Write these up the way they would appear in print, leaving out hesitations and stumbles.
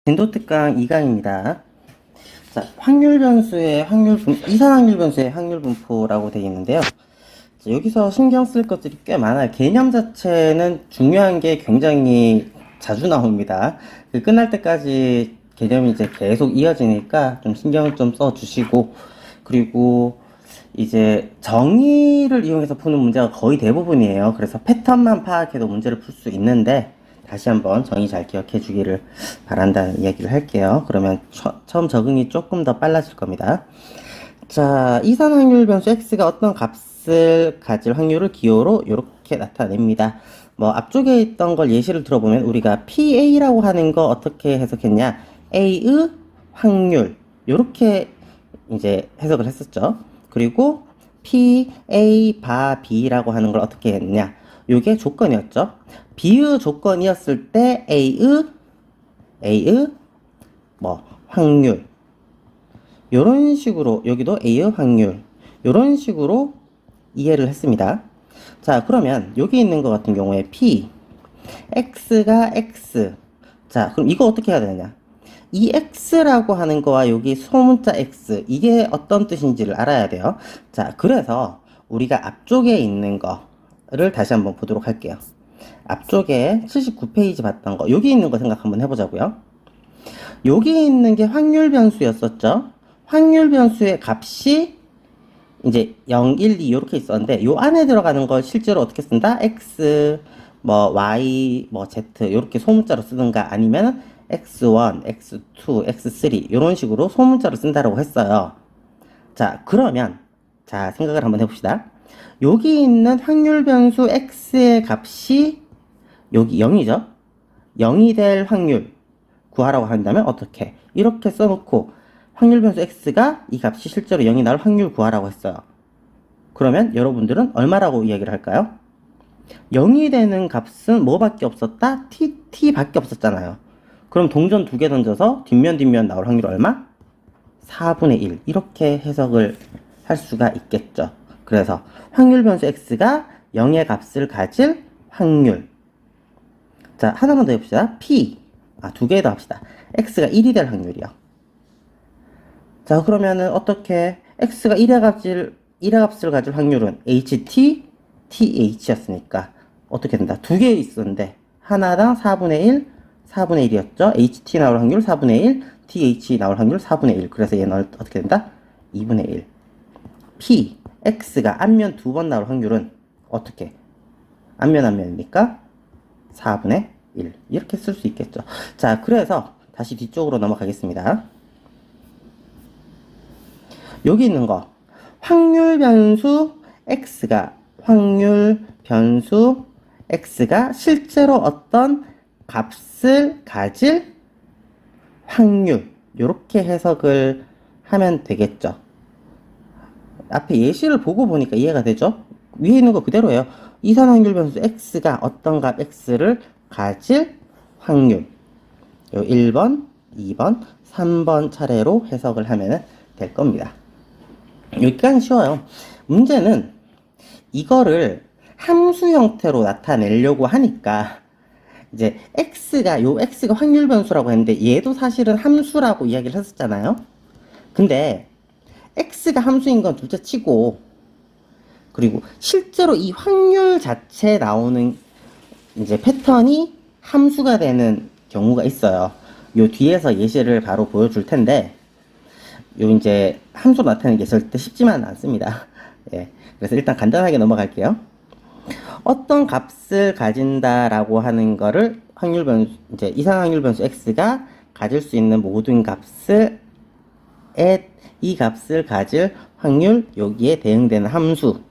진도 특강 2강입니다. 자, 확률 변수의 이산 확률 변수의 확률 분포라고 되어 있는데요. 자, 여기서 신경 쓸 것들이 꽤 많아요. 개념 자체는 중요한 게 굉장히 자주 나옵니다. 끝날 때까지 개념이 이제 계속 이어지니까 좀 신경 좀 써주시고, 그리고 이제 정의를 이용해서 푸는 문제가 거의 대부분이에요. 그래서 패턴만 파악해도 문제를 풀 수 있는데, 다시 한번 정의 잘 기억해 주기를 바란다는 이야기를 할게요. 그러면 처음 적응이 조금 더 빨라질 겁니다. 자, 이산 확률 변수 x가 어떤 값을 가질 확률을 기호로 이렇게 나타냅니다. 뭐 앞쪽에 있던 걸 예시를 들어보면 우리가 PA라고 하는 거 어떻게 해석했냐? A의 확률 이렇게 이제 해석을 했었죠. 그리고 PA 바 B라고 하는 걸 어떻게 했냐? 요게 조건이었죠. B의 조건이었을 때 A의 뭐 확률 요런 식으로 여기도 A의 확률 요런 식으로 이해를 했습니다. 자, 그러면 여기 있는 것 같은 경우에 P X가 X. 자, 그럼 이거 어떻게 해야 되냐? 이 X라고 하는 거와 여기 소문자 X 이게 어떤 뜻인지를 알아야 돼요. 자, 그래서 우리가 앞쪽에 있는 거를 다시 한번 보도록 할게요. 앞쪽에 79페이지 봤던 거 여기 있는 거 생각 한번 해보자고요. 여기 있는 게 확률 변수였었죠. 확률 변수의 값이 이제 0, 1, 2 이렇게 있었는데 요 안에 들어가는 걸 실제로 어떻게 쓴다? X, 뭐 Y, 뭐 Z 이렇게 소문자로 쓰든가 아니면 X1, X2, X3 이런 식으로 소문자로 쓴다라고 했어요. 자, 그러면 자 생각을 한번 해봅시다. 여기 있는 확률 변수 X의 값이 여기 0이죠. 0이 될 확률 구하라고 한다면 어떻게? 이렇게 써놓고 확률 변수 x가 이 값이 실제로 0이 나올 확률 구하라고 했어요. 그러면 여러분들은 얼마라고 이야기를 할까요? 0이 되는 값은 뭐밖에 없었다? t밖에 없었잖아요. 그럼 동전 2개 던져서 뒷면 나올 확률 얼마? 4분의 1 이렇게 해석을 할 수가 있겠죠. 그래서 확률 변수 x가 0의 값을 가질 확률. 자, 하나만 더 해봅시다. 두 개 더 합시다. x가 1이 될 확률이요. 자, 그러면은 어떻게 x가 1의 값을 가질 확률은 ht, th였으니까 어떻게 된다? 두 개 있었는데 하나당 4분의 1, 4분의 1이었죠. ht 나올 확률 4분의 1, th 나올 확률 4분의 1. 그래서 얘는 어떻게 된다? 2분의 1. p, x가 앞면 2번 나올 확률은 어떻게? 앞면이니까 4분의 1. 이렇게 쓸 수 있겠죠. 자, 그래서 다시 뒤쪽으로 넘어가겠습니다. 여기 있는 거 확률 변수 x가 실제로 어떤 값을 가질 확률 이렇게 해석을 하면 되겠죠. 앞에 예시를 보고 보니까 이해가 되죠. 위에 있는 거 그대로예요. 이산 확률 변수 x가 어떤 값 x를 가질 확률 요 1번, 2번, 3번 차례로 해석을 하면 될 겁니다. 여기까지 쉬워요. 문제는 이거를 함수 형태로 나타내려고 하니까 이제 x가 확률 변수라고 했는데 얘도 사실은 함수라고 이야기를 했었잖아요. 근데 x가 함수인 건 둘째 치고 그리고 실제로 이 확률 자체에 나오는 이제 패턴이 함수가 되는 경우가 있어요. 요 뒤에서 예시를 바로 보여줄 텐데 요 이제 함수 나타내는 게 절대 쉽지만 않습니다. 예. 그래서 일단 간단하게 넘어갈게요. 어떤 값을 가진다라고 하는 거를 확률 변수, 이제 이상 확률 변수 x가 가질 수 있는 모든 이 값을 가질 확률, 여기에 대응되는 함수.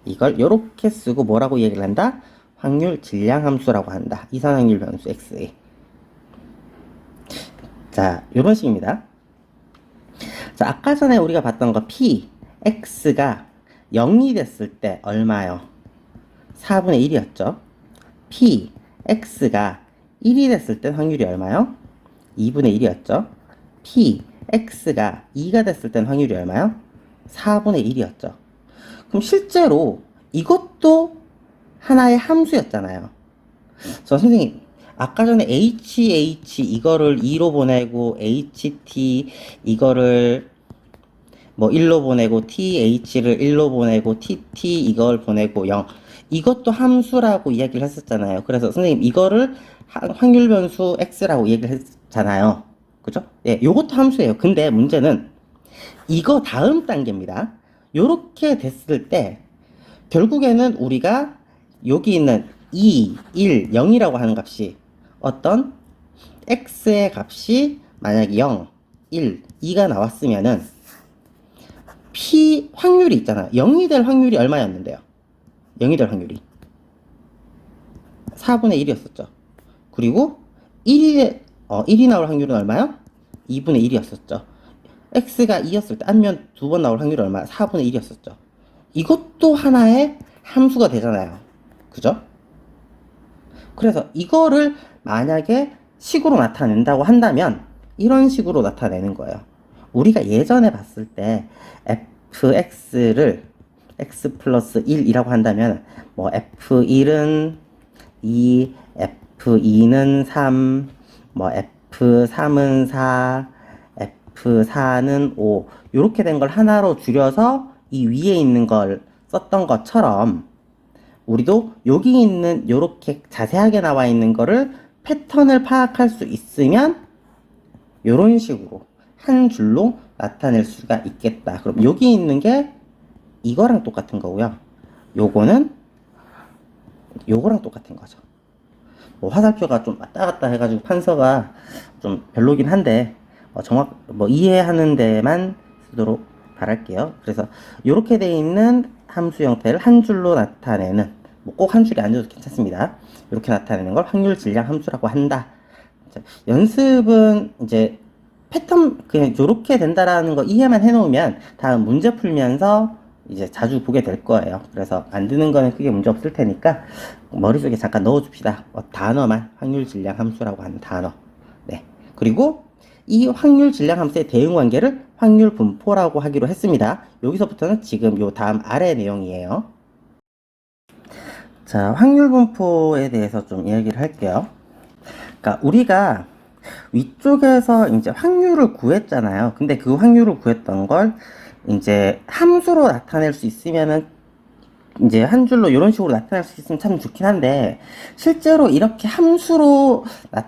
이걸 이렇게 쓰고 뭐라고 얘기를 한다? 확률 질량 함수라고 한다. 이상 확률 변수 x에. 자, 요런 식입니다. 자, 아까 전에 우리가 봤던 거 p, x가 0이 됐을 때 얼마요? 4분의 1이었죠. p, x가 1이 됐을 때 확률이 얼마요? 2분의 1이었죠. p, x가 2가 됐을 땐 확률이 얼마요? 4분의 1이었죠. 그럼 실제로 이것도 하나의 함수였잖아요. 선생님, 아까 전에 HH 이거를 2로 보내고 HT 이거를 뭐 1로 보내고 TH를 1로 보내고 TT 이걸 보내고 0 이것도 함수라고 이야기를 했었잖아요. 그래서 선생님 이거를 확률 변수 X라고 얘기를 했잖아요. 그죠? 예, 요것도 함수예요. 근데 문제는 이거 다음 단계입니다. 요렇게 됐을 때 결국에는 우리가 여기 있는 2, 1, 0이라고 하는 값이 어떤 x의 값이 만약에 0, 1, 2가 나왔으면은 p 확률이 있잖아. 0이 될 확률이 얼마였는데요? 0이 될 확률이 4분의 1이었었죠. 그리고 1이 나올 확률은 얼마요? 2분의 1이었었죠. x가 2였을 때 앞면 두 번 나올 확률이 얼마야? 4분의 1이었었죠. 이것도 하나의 함수가 되잖아요. 그죠? 그래서 이거를 만약에 식으로 나타낸다고 한다면 이런 식으로 나타내는 거예요. 우리가 예전에 봤을 때 fx를 x 플러스 1이라고 한다면 뭐 f1은 2, f2는 3, 뭐 f3은 4, f4는 5 이렇게 된 걸 하나로 줄여서 이 위에 있는 걸 썼던 것처럼 우리도 여기 있는 요렇게 자세하게 나와 있는 거를 패턴을 파악할 수 있으면 요런 식으로 한 줄로 나타낼 수가 있겠다. 그럼 여기 있는 게 이거랑 똑같은 거고요. 요거는 요거랑 똑같은 거죠. 뭐 화살표가 좀 왔다 갔다 해가지고 판서가 좀 별로긴 한데 이해하는 데만 쓰도록 바랄게요. 그래서 이렇게 돼 있는 함수 형태를 한 줄로 나타내는 뭐 꼭 한 줄이 아니어도 괜찮습니다. 이렇게 나타내는 걸 확률 질량 함수라고 한다. 연습은 이제 패턴 그냥 이렇게 된다라는 거 이해만 해놓으면 다음 문제 풀면서 이제 자주 보게 될 거예요. 그래서 안 드는 거는 크게 문제 없을 테니까 머릿속에 잠깐 넣어줍시다. 단어만 확률 질량 함수라고 하는 단어. 네. 그리고 이 확률 질량 함수의 대응 관계를 확률 분포라고 하기로 했습니다. 여기서부터는 지금 요 다음 아래 내용이에요. 자, 확률 분포에 대해서 좀 이야기를 할게요. 그러니까 우리가 위쪽에서 이제 확률을 구했잖아요. 근데 그 확률을 구했던 걸 이제 함수로 나타낼 수 있으면은 이제 한 줄로 이런 식으로 나타낼 수 있으면 참 좋긴 한데 실제로 이렇게 함수로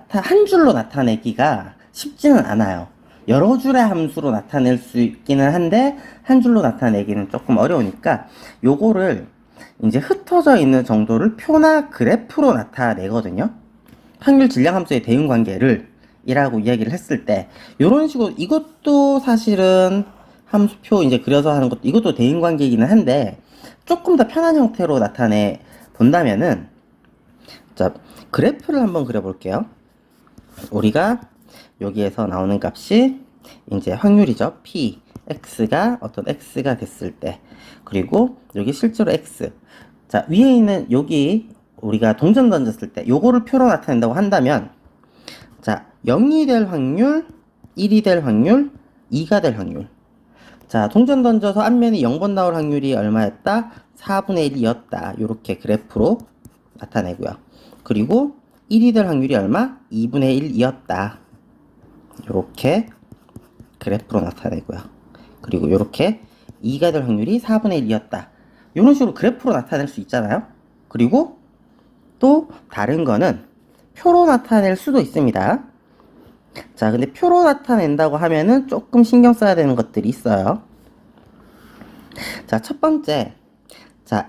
한 줄로 나타내기가 쉽지는 않아요. 여러 줄의 함수로 나타낼 수 있기는 한데 한 줄로 나타내기는 조금 어려우니까 요거를 이제 흩어져 있는 정도를 표나 그래프로 나타내거든요. 확률 질량 함수의 대응 관계를 이라고 이야기를 했을 때 이런 식으로 이것도 사실은 함수표 이제 그려서 하는 것도 이것도 대응 관계이기는 한데 조금 더 편한 형태로 나타내 본다면은 자 그래프를 한번 그려볼게요. 우리가 여기에서 나오는 값이 이제 확률이죠. p x가 어떤 x가 됐을 때 그리고 여기 실제로 x 자 위에 있는 여기 우리가 동전 던졌을 때 요거를 표로 나타낸다고 한다면 자 0이 될 확률 1이 될 확률 2가 될 확률 자 동전 던져서 앞면이 0번 나올 확률이 얼마였다? 4분의 1이었다. 요렇게 그래프로 나타내고요. 그리고 1이 될 확률이 얼마? 2분의 1이었다. 요렇게 그래프로 나타내고요. 그리고 요렇게 2가 될 확률이 4분의 1이었다. 요런 식으로 그래프로 나타낼 수 있잖아요. 그리고 또 다른 거는 표로 나타낼 수도 있습니다. 자, 근데 표로 나타낸다고 하면은 조금 신경 써야 되는 것들이 있어요. 자, 첫 번째. 자,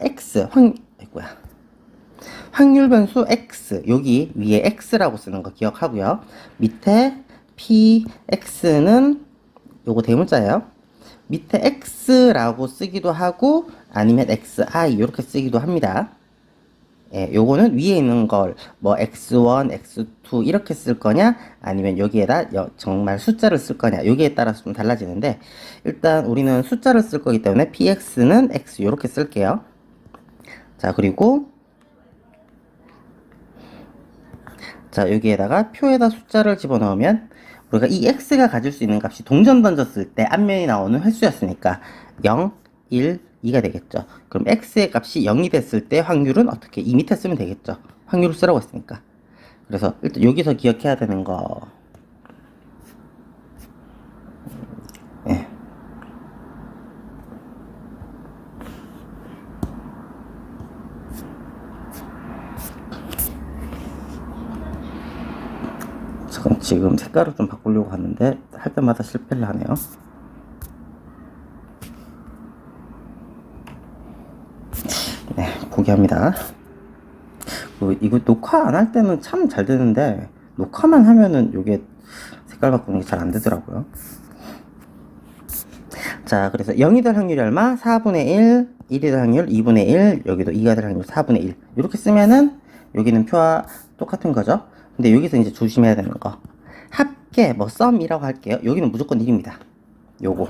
확률 변수 x. 여기 위에 x라고 쓰는 거 기억하고요. 밑에 px는 요거 대문자예요. 밑에 x라고 쓰기도 하고 아니면 xi 이렇게 쓰기도 합니다. 예, 요거는 위에 있는 걸 뭐 x1, x2 이렇게 쓸 거냐 아니면 여기에다 정말 숫자를 쓸 거냐 여기에 따라서 좀 달라지는데 일단 우리는 숫자를 쓸 거기 때문에 px는 x 이렇게 쓸게요. 자 그리고 자 여기에다가 표에다 숫자를 집어넣으면 우리가 이 x가 가질 수 있는 값이 동전 던졌을 때 앞면이 나오는 횟수였으니까 0, 1, 2가 되겠죠. 그럼 x의 값이 0이 됐을 때 확률은 어떻게? 이 밑에 쓰면 되겠죠. 확률을 쓰라고 했으니까. 그래서 일단 여기서 기억해야 되는 거. 예. 지금 색깔을 좀 바꾸려고 하는데 할 때마다 실패를 하네요. 네, 포기합니다. 이거 녹화 안 할 때는 참 잘 되는데 녹화만 하면은 이게 색깔 바꾸는 게 잘 안 되더라고요. 자, 그래서 0이 될 확률이 얼마? 4분의 1, 1이 될 확률 2분의 1, 여기도 2가 될 확률 4분의 1. 이렇게 쓰면은 여기는 표와 똑같은 거죠. 근데 여기서 이제 조심해야 되는 거. 합계, 뭐 썸이라고 할게요. 여기는 무조건 1입니다. 요거.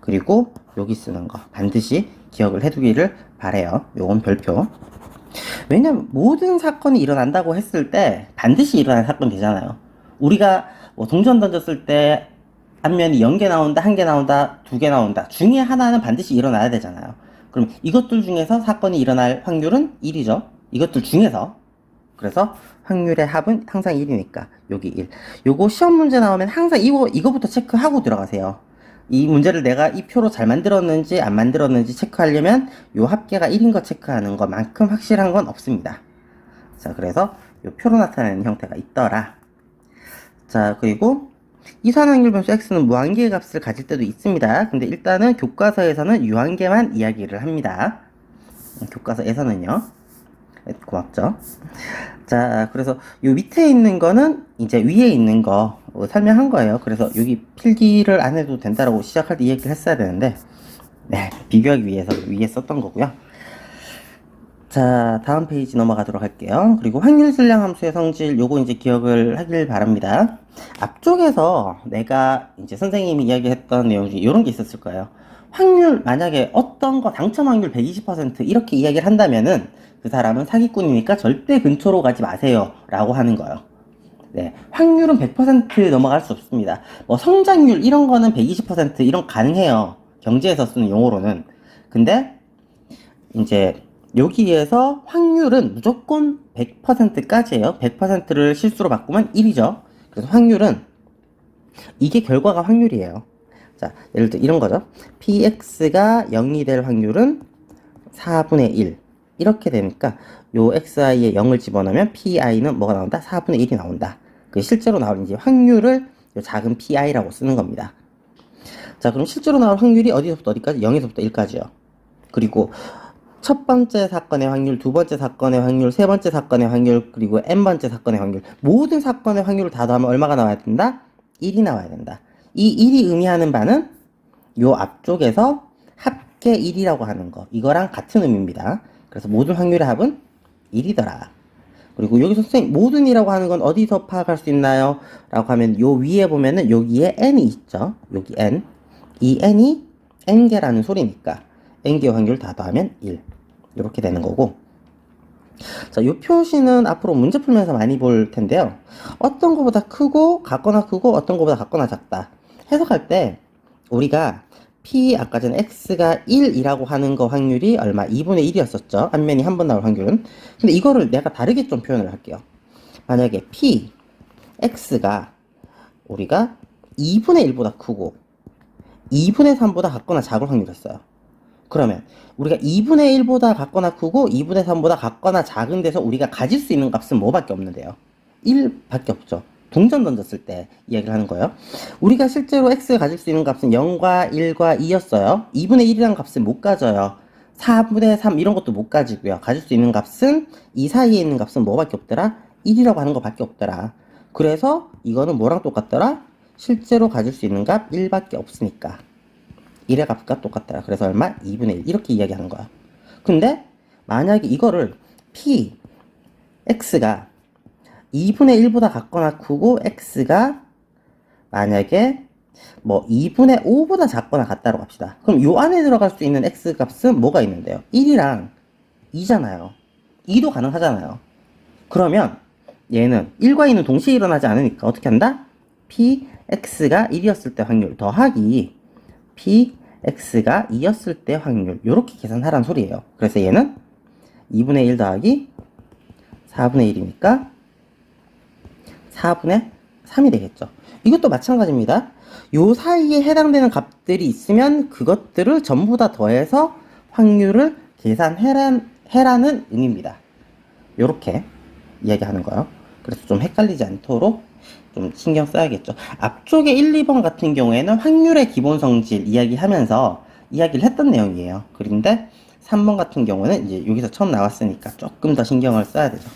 그리고 여기 쓰는 거 반드시 기억을 해두기를 바래요. 요건 별표. 왜냐면 모든 사건이 일어난다고 했을 때 반드시 일어나는 사건 되잖아요. 우리가 뭐 동전 던졌을 때 앞면이 0개 나온다, 1개 나온다, 2개 나온다. 중에 하나는 반드시 일어나야 되잖아요. 그럼 이것들 중에서 사건이 일어날 확률은 1이죠. 이것들 중에서. 그래서 확률의 합은 항상 1이니까 여기 1. 요거 시험 문제 나오면 항상 이거부터 체크하고 들어가세요. 이 문제를 내가 이 표로 잘 만들었는지 안 만들었는지 체크하려면 요 합계가 1인 거 체크하는 것만큼 확실한 건 없습니다. 자, 그래서 요 표로 나타내는 형태가 있더라. 자, 그리고 이산확률 변수 x는 무한계의 값을 가질 때도 있습니다. 근데 일단은 교과서에서는 유한계만 이야기를 합니다. 교과서에서는요. 고맙죠. 자, 그래서 요 밑에 있는 거는 이제 위에 있는 거 설명한 거예요. 그래서 여기 필기를 안 해도 된다라고 시작할 때 얘기를 했어야 되는데, 네, 비교하기 위해서 위에 썼던 거고요. 자, 다음 페이지 넘어가도록 할게요. 그리고 확률 질량 함수의 성질, 요거 이제 기억을 하길 바랍니다. 앞쪽에서 내가 이제 선생님이 이야기했던 내용 중에 이런 게 있었을 거예요. 확률, 만약에 어떤 거 당첨 확률 120% 이렇게 이야기를 한다면은 그 사람은 사기꾼이니까 절대 근처로 가지 마세요 라고 하는 거예요. 네, 확률은 100% 넘어갈 수 없습니다. 뭐 성장률 이런 거는 120% 이런 가능해요. 경제에서 쓰는 용어로는. 근데 이제 여기에서 확률은 무조건 100%까지예요. 100%를 실수로 바꾸면 1이죠. 그래서 확률은 이게 결과가 확률이에요. 자, 예를 들어 이런 거죠. px가 0이 될 확률은 4분의 1. 이렇게 되니까 요 xi에 0을 집어넣으면 pi는 뭐가 나온다? 4분의 1이 나온다. 그 실제로 나오는 이제 확률을 요 작은 pi라고 쓰는 겁니다. 자, 그럼 실제로 나올 확률이 어디서부터 어디까지? 0에서부터 1까지요. 그리고 첫 번째 사건의 확률, 두 번째 사건의 확률, 세 번째 사건의 확률, 그리고 n번째 사건의 확률. 모든 사건의 확률을 다 더하면 얼마가 나와야 된다? 1이 나와야 된다. 이 1이 의미하는 바는 요 앞쪽에서 합계 1이라고 하는 거. 이거랑 같은 의미입니다. 그래서 모든 확률의 합은 1이더라. 그리고 여기서 선생님 모든이라고 하는 건 어디서 파악할 수 있나요? 라고 하면 요 위에 보면은 여기에 n이 있죠. 여기 n. 이 n이 n개라는 소리니까 n개의 확률 다 더하면 1. 이렇게 되는 거고. 자, 이 표시는 앞으로 문제 풀면서 많이 볼 텐데요. 어떤 거보다 크고 같거나 크고 어떤 거보다 같거나 작다. 해석할 때 우리가 p 아까 전에 x가 1이라고 하는 거 확률이 얼마? 2분의 1이었었죠. 앞면이 한 번 나올 확률은. 근데 이거를 내가 다르게 좀 표현을 할게요. 만약에 p x가 우리가 2분의 1보다 크고 2분의 3보다 같거나 작을 확률이었어요. 그러면 우리가 2분의 1보다 같거나 크고 2분의 3보다 같거나 작은 데서 우리가 가질 수 있는 값은 뭐밖에 없는데요? 1밖에 없죠. 동전 던졌을 때 이야기를 하는 거예요. 우리가 실제로 x가 가질 수 있는 값은 0과 1과 2였어요. 2분의 1이라는 값은 못 가져요. 4분의 3 이런 것도 못 가지고요. 가질 수 있는 값은 이 사이에 있는 값은 뭐밖에 없더라? 1이라고 하는 것밖에 없더라. 그래서 이거는 뭐랑 똑같더라? 실제로 가질 수 있는 값 1밖에 없으니까 1의 값과 똑같더라. 그래서 얼마? 2분의 1 이렇게 이야기하는 거야. 근데 만약에 이거를 p x가 2분의 1보다 같거나 크고 x가 만약에 뭐 2분의 5보다 작거나 같다고 합시다. 그럼 요 안에 들어갈 수 있는 x 값은 뭐가 있는데요? 1이랑 2잖아요. 2도 가능하잖아요. 그러면 얘는 1과 2는 동시에 일어나지 않으니까 어떻게 한다? p x가 1이었을 때 확률 더하기 p x가 2였을 때 확률 요렇게 계산하라는 소리예요. 그래서 얘는 2분의 1 더하기 4분의 1이니까 4분의 3이 되겠죠. 이것도 마찬가지입니다. 요 사이에 해당되는 값들이 있으면 그것들을 전부 다 더해서 확률을 계산해라는 의미입니다. 요렇게 이야기하는 거예요. 그래서 좀 헷갈리지 않도록 좀 신경 써야겠죠. 앞쪽에 1, 2번 같은 경우에는 확률의 기본 성질 이야기하면서 이야기를 했던 내용이에요. 그런데 3번 같은 경우는 이제 여기서 처음 나왔으니까 조금 더 신경을 써야 되죠.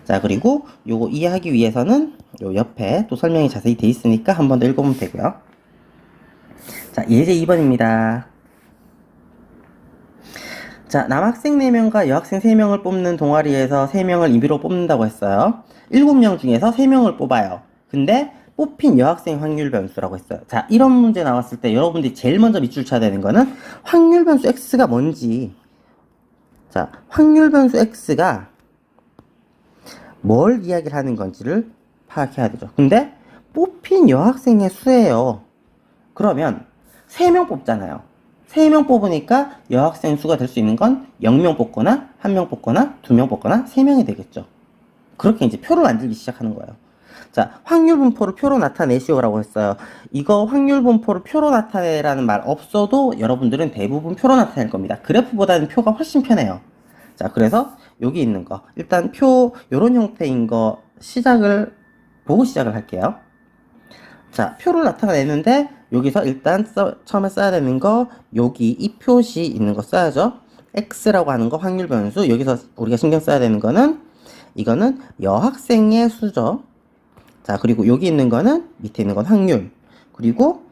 자, 그리고 요거 이해하기 위해서는 요 옆에 또 설명이 자세히 돼 있으니까 한 번 더 읽어보면 되고요. 자, 예제 2번입니다. 자, 남학생 4명과 여학생 3명을 뽑는 동아리에서 3명을 임의로 뽑는다고 했어요. 7명 중에서 3명을 뽑아요. 근데 뽑힌 여학생 확률 변수라고 했어요. 자, 이런 문제 나왔을 때 여러분들이 제일 먼저 밑줄 쳐야 되는 거는 확률 변수 x가 뭔지. 자, 확률 변수 x가 뭘 이야기를 하는 건지를 파악해야 되죠. 근데 뽑힌 여학생의 수예요. 그러면 3명 뽑잖아요. 3명 뽑으니까 여학생 수가 될 수 있는 건 0명 뽑거나 1명 뽑거나 2명 뽑거나 3명이 되겠죠. 그렇게 이제 표를 만들기 시작하는 거예요. 자, 확률 분포를 표로 나타내시오라고 했어요. 이거 확률 분포를 표로 나타내라는 말 없어도 여러분들은 대부분 표로 나타낼 겁니다. 그래프보다는 표가 훨씬 편해요. 자, 그래서 여기 있는 거 일단 표 요런 형태인 거 보고 시작을 할게요. 자, 표를 나타내는데 여기서 일단 처음에 써야 되는 거 여기 이 표시 있는 거 써야죠. x라고 하는 거 확률 변수. 여기서 우리가 신경 써야 되는 거는 이거는 여학생의 수죠. 자, 그리고 여기 있는 거는 밑에 있는 건 확률. 그리고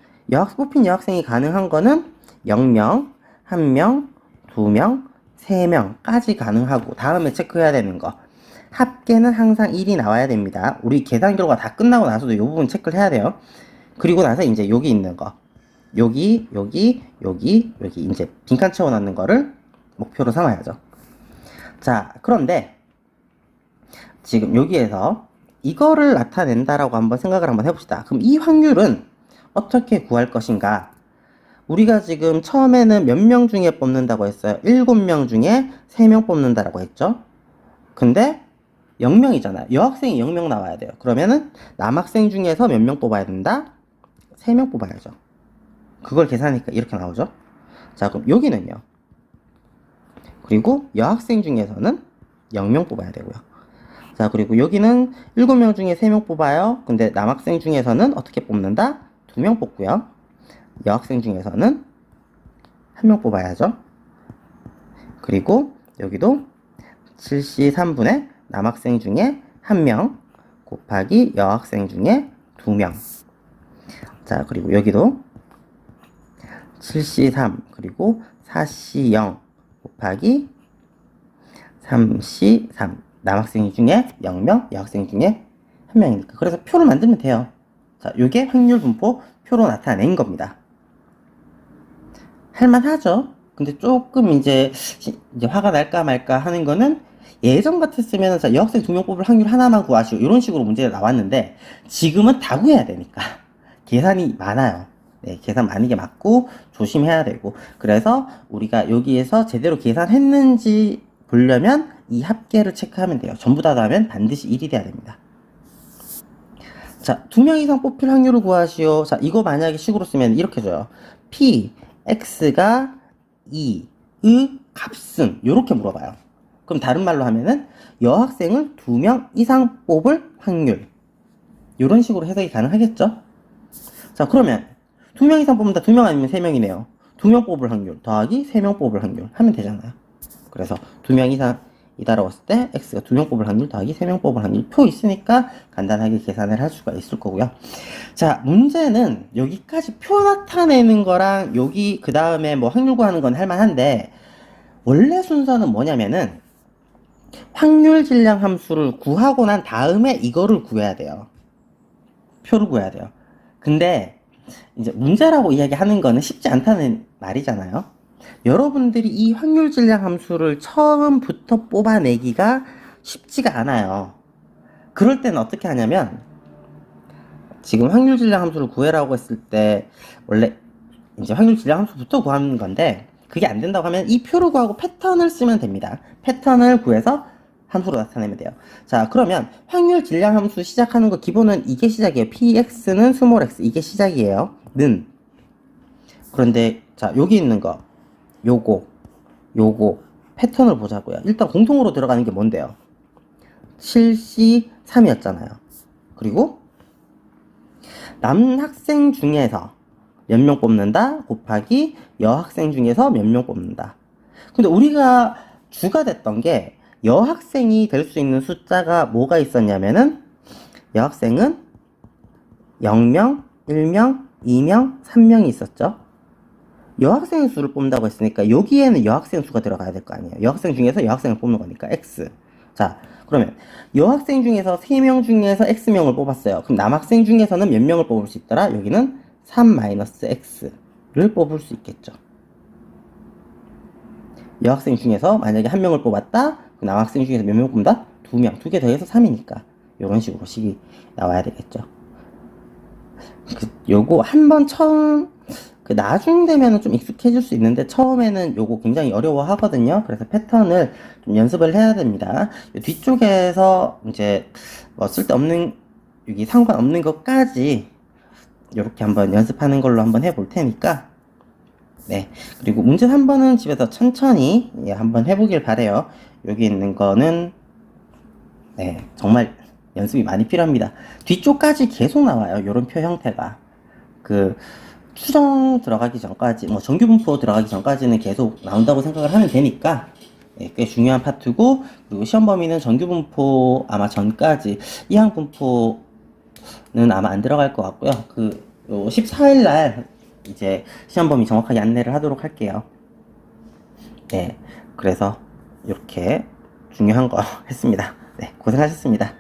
뽑힌 여학생이 가능한 거는 0명, 1명, 2명, 3명까지 가능하고 다음에 체크해야 되는 거 합계는 항상 1이 나와야 됩니다. 우리 계산 결과 다 끝나고 나서도 이 부분 체크를 해야 돼요. 그리고 나서 이제 여기 있는 거 여기 이제 빈칸 채워넣는 거를 목표로 삼아야죠. 자, 그런데 지금 여기에서 이거를 나타낸다라고 한번 생각을 한번 해봅시다. 그럼 이 확률은 어떻게 구할 것인가? 우리가 지금 처음에는 몇 명 중에 뽑는다고 했어요? 7명 중에 3명 뽑는다라고 했죠? 근데 0명이잖아요. 여학생이 0명 나와야 돼요. 그러면은 남학생 중에서 몇 명 뽑아야 된다? 3명 뽑아야죠. 그걸 계산하니까 이렇게 나오죠. 자, 그럼 여기는요. 그리고 여학생 중에서는 0명 뽑아야 되고요. 자, 그리고 여기는 7명 중에 3명 뽑아요. 근데 남학생 중에서는 어떻게 뽑는다? 2명 뽑고요. 여학생 중에서는 1명 뽑아야죠. 그리고 여기도 7C3분의 남학생 중에 1명 곱하기 여학생 중에 2명. 자, 그리고 여기도 7C3 그리고 4C0 곱하기 3C3 남학생 중에 0명, 여학생 중에 1명이니까. 그래서 표를 만들면 돼요. 자, 요게 확률 분포 표로 나타낸 겁니다. 할만하죠? 근데 조금 이제 화가 날까 말까 하는 거는 예전 같았으면 자, 여학생 2명 뽑을 확률 하나만 구하시오. 이런 식으로 문제가 나왔는데 지금은 다 구해야 되니까. 계산이 많아요. 네, 계산 많은 게 맞고 조심해야 되고. 그래서 우리가 여기에서 제대로 계산했는지 보려면 이 합계를 체크하면 돼요. 전부 다 하면 반드시 1이 돼야 됩니다. 자, 2명 이상 뽑힐 확률을 구하시오. 자, 이거 만약에 식으로 쓰면 이렇게 줘요. P, X가 2의 값은 이렇게 물어봐요. 그럼 다른 말로 하면은 여학생을 2명 이상 뽑을 확률. 이런 식으로 해석이 가능하겠죠? 자, 그러면 2명 이상 뽑는다. 2명 아니면 3명이네요. 2명 뽑을 확률 더하기 3명 뽑을 확률 하면 되잖아요. 그래서 2명 이상이다라고 했을 때 X가 2명 뽑을 확률 더하기 3명 뽑을 확률 표 있으니까 간단하게 계산을 할 수가 있을 거고요. 자, 문제는 여기까지 표 나타내는 거랑 여기 그 다음에 뭐 확률 구하는 건 할만한데 원래 순서는 뭐냐면은 확률 질량 함수를 구하고 난 다음에 이거를 구해야 돼요. 표를 구해야 돼요. 근데 이제 문제라고 이야기하는 거는 쉽지 않다는 말이잖아요. 여러분들이 이 확률 질량 함수를 처음부터 뽑아내기가 쉽지가 않아요. 그럴 때는 어떻게 하냐면 지금 확률 질량 함수를 구해라고 했을 때 원래 이제 확률 질량 함수부터 구하는 건데 그게 안 된다고 하면 이 표를 구하고 패턴을 쓰면 됩니다. 패턴을 구해서 함수로 나타내면 돼요. 자, 그러면 확률 질량 함수 시작하는 거 기본은 이게 시작이에요. px는 스몰 x 이게 시작이에요. 는. 그런데 자, 여기 있는 거 요거 패턴을 보자고요. 일단 공통으로 들어가는 게 뭔데요? 7C3이었잖아요. 그리고 남학생 중에서 몇 명 뽑는다 곱하기 여학생 중에서 몇 명 뽑는다. 근데 우리가 주가 됐던 게 여학생이 될 수 있는 숫자가 뭐가 있었냐면은 여학생은 0명, 1명, 2명, 3명이 있었죠. 여학생 수를 뽑는다고 했으니까 여기에는 여학생 수가 들어가야 될 거 아니에요. 여학생 중에서 여학생을 뽑는 거니까 x. 자, 그러면 여학생 중에서 3명 중에서 x명을 뽑았어요. 그럼 남학생 중에서는 몇 명을 뽑을 수 있더라? 여기는 3-x를 뽑을 수 있겠죠. 여학생 중에서 만약에 한 명을 뽑았다. 남학생 중에서 몇 명 뽑는다? 2명. 2개 더해서 3이니까 이런 식으로 식이 나와야 되겠죠. 요거 한번 처음 나중 되면은 좀 익숙해질 수 있는데 처음에는 요거 굉장히 어려워 하거든요. 그래서 패턴을 좀 연습을 해야 됩니다. 뒤쪽에서 이제 뭐 쓸데없는 여기 상관없는 것까지 이렇게 한번 연습하는 걸로 한번 해볼 테니까 네. 그리고 문제 3번은 집에서 천천히 한번 해보길 바래요. 여기 있는 거는 네, 정말 연습이 많이 필요합니다. 뒤쪽까지 계속 나와요. 요런 표 형태가. 추정 들어가기 전까지, 뭐 정규분포 들어가기 전까지는 계속 나온다고 생각을 하면 되니까 네, 꽤 중요한 파트고, 그리고 시험 범위는 정규분포 아마 전까지 이항분포는 아마 안 들어갈 것 같고요. 14일 날 이제 시험 범위 정확하게 안내를 하도록 할게요. 네, 그래서 이렇게 중요한 거 했습니다. 네, 고생하셨습니다.